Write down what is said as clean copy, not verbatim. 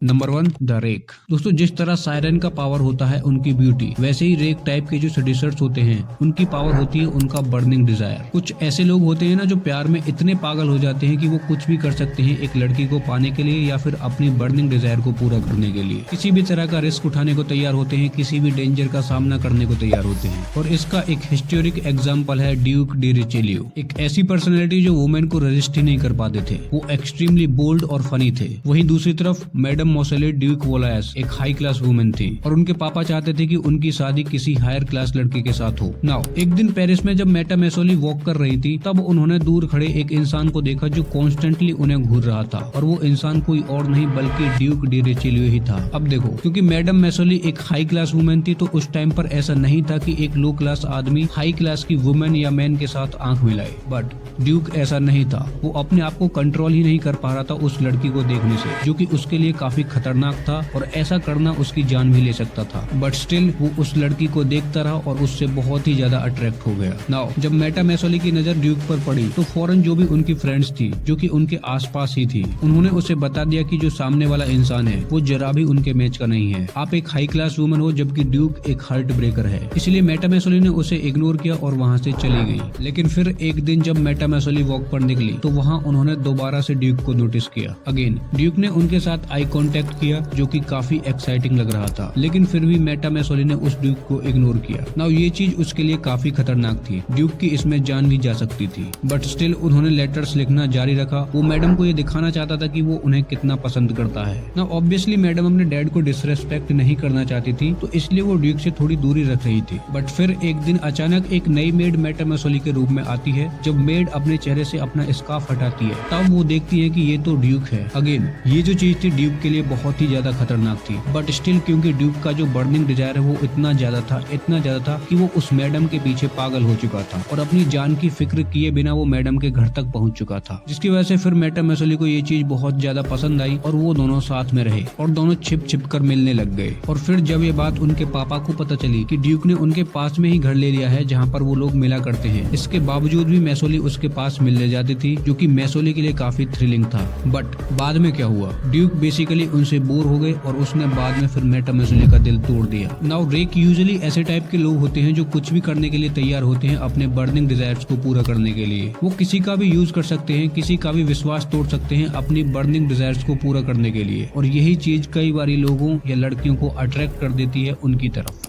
Number 1 the rake. दोस्तों, जिस तरह सायरन का पावर होता है उनकी ब्यूटी, वैसे ही रेक टाइप के जो सेड्यूसर्स होते हैं उनकी पावर होती है उनका बर्निंग डिजायर। कुछ ऐसे लोग होते हैं ना जो प्यार में इतने पागल हो जाते हैं कि वो कुछ भी कर सकते हैं एक लड़की को पाने के लिए या फिर अपनी बर्निंग डिजायर को पूरा करने के लिए। किसी भी तरह का रिस्क उठाने को तैयार होते हैं, किसी भी डेंजर का सामना करने को तैयार होते हैं। और इसका एक हिस्टोरिक एग्जाम्पल है ड्यूक डी रिचेलियो, एक ऐसी पर्सनैलिटी जो वुमेन को रेजिस्ट ही नहीं कर पाते थे। वो एक्सट्रीमली बोल्ड और फनी थे। वहीं दूसरी तरफ मैडम मोसेले ड्यूक वोलायस एक हाई क्लास वुमेन थी और उनके पापा चाहते थे कि उनकी शादी किसी हायर क्लास लड़के के साथ हो। नाउ एक दिन पेरिस में जब मेटा मेसोली वॉक कर रही थी तब उन्होंने दूर खड़े एक इंसान को देखा जो कॉन्स्टेंटली उन्हें घूर रहा था, और वो इंसान कोई और नहीं बल्कि ड्यूक डी रिचेलियो ही था। अब देखो, क्योंकि मैडम मेसोली एक हाई क्लास वुमेन थी तो उस टाइम पर ऐसा नहीं था कि एक लो क्लास आदमी हाई क्लास की वुमेन या मैन के साथ आंख मिलाए। बट ड्यूक ऐसा नहीं था। वो अपने आप को कंट्रोल ही नहीं कर पा रहा था उस लड़की को देखने से, जो कि उसके लिए काफी खतरनाक था और ऐसा करना उसकी जान भी ले सकता था। बट स्टिल वो उस लड़की को देखता रहा और उससे बहुत ही ज्यादा अट्रैक्ट हो गया। नाउ जब मेटा मेसोली की नजर ड्यूक पर पड़ी तो फौरन जो भी उनकी फ्रेंड्स थी जो कि उनके आसपास ही थी, उन्होंने उसे बता दिया कि जो सामने वाला इंसान है वो जरा भी उनके मैच का नहीं है। आप एक हाई क्लास वुमन हो जबकि ड्यूक एक हार्ट ब्रेकर है। इसलिए मेटा मेसोली ने उसे इग्नोर किया और वहाँ से चली गई। लेकिन फिर एक दिन जब मेटा मेसोली वॉक पर निकली तो वहाँ उन्होंने दोबारा से ड्यूक को नोटिस किया। अगेन ड्यूक ने उनके साथ आई कांटेक्ट किया जो कि काफी एक्साइटिंग लग रहा था, लेकिन फिर भी मेटा मेसोली ने उस ड्यूक को इग्नोर किया। नाउ ये चीज उसके लिए काफी खतरनाक थी। ड्यूक की इसमें जान भी जा सकती थी, बट स्टिल उन्होंने लेटर्स लिखना जारी रखा। वो मैडम को ये दिखाना चाहता था कि वो उन्हें कितना पसंद करता है। नाउ ऑब्वियसली मैडम अपने डैड को डिसरेस्पेक्ट नहीं करना चाहती थी, तो इसलिए वो ड्यूक से थोड़ी दूरी रख रही थी। बट फिर एक दिन अचानक एक नई मेड मेटा मेसोली के रूप में आती है। जब मेड अपने चेहरे से अपना स्कार्फ हटाती है तब वो देखती है कि ये तो ड्यूक है। अगेन ये जो चीज थी ड्यूक के लिए बहुत ही ज्यादा खतरनाक थी, बट स्टिल क्योंकि ड्यूक का जो बर्निंग डिजायर है वो इतना ज्यादा था कि वो उस मैडम के पीछे पागल हो चुका था और अपनी जान की फिक्र किए बिना वो मैडम के घर तक पहुंच चुका था। जिसकी वजह से फिर मेटा मेसोली को ये चीज बहुत ज्यादा पसंद आई और वो दोनों साथ में रहे और दोनों छिप छिप कर मिलने लग गए। और फिर जब ये बात उनके पापा को पता चली कि ड्यूक ने उनके पास में ही घर ले लिया है जहाँ पर वो लोग मिला करते हैं, इसके बावजूद भी मेसोली उसके पास मिलने जाती थी, जो कि मेसोली के लिए काफी थ्रिलिंग था। बट बाद में क्या हुआ, ड्यूक बेसिकली उनसे बोर हो गए और उसने बाद में फिर मेटा मेसोली का दिल तोड़ दिया। नाउ रेक यूजुअली ऐसे टाइप के लोग होते हैं जो कुछ भी करने के लिए तैयार होते हैं अपने बर्निंग डिजायर्स को पूरा करने के लिए। वो किसी का भी यूज कर सकते हैं, किसी का भी विश्वास तोड़ सकते हैं अपनी बर्निंग डिजायर्स को पूरा करने के लिए, और यही चीज कई बार लोगों या लड़कियों को अट्रैक्ट कर देती है उनकी तरफ।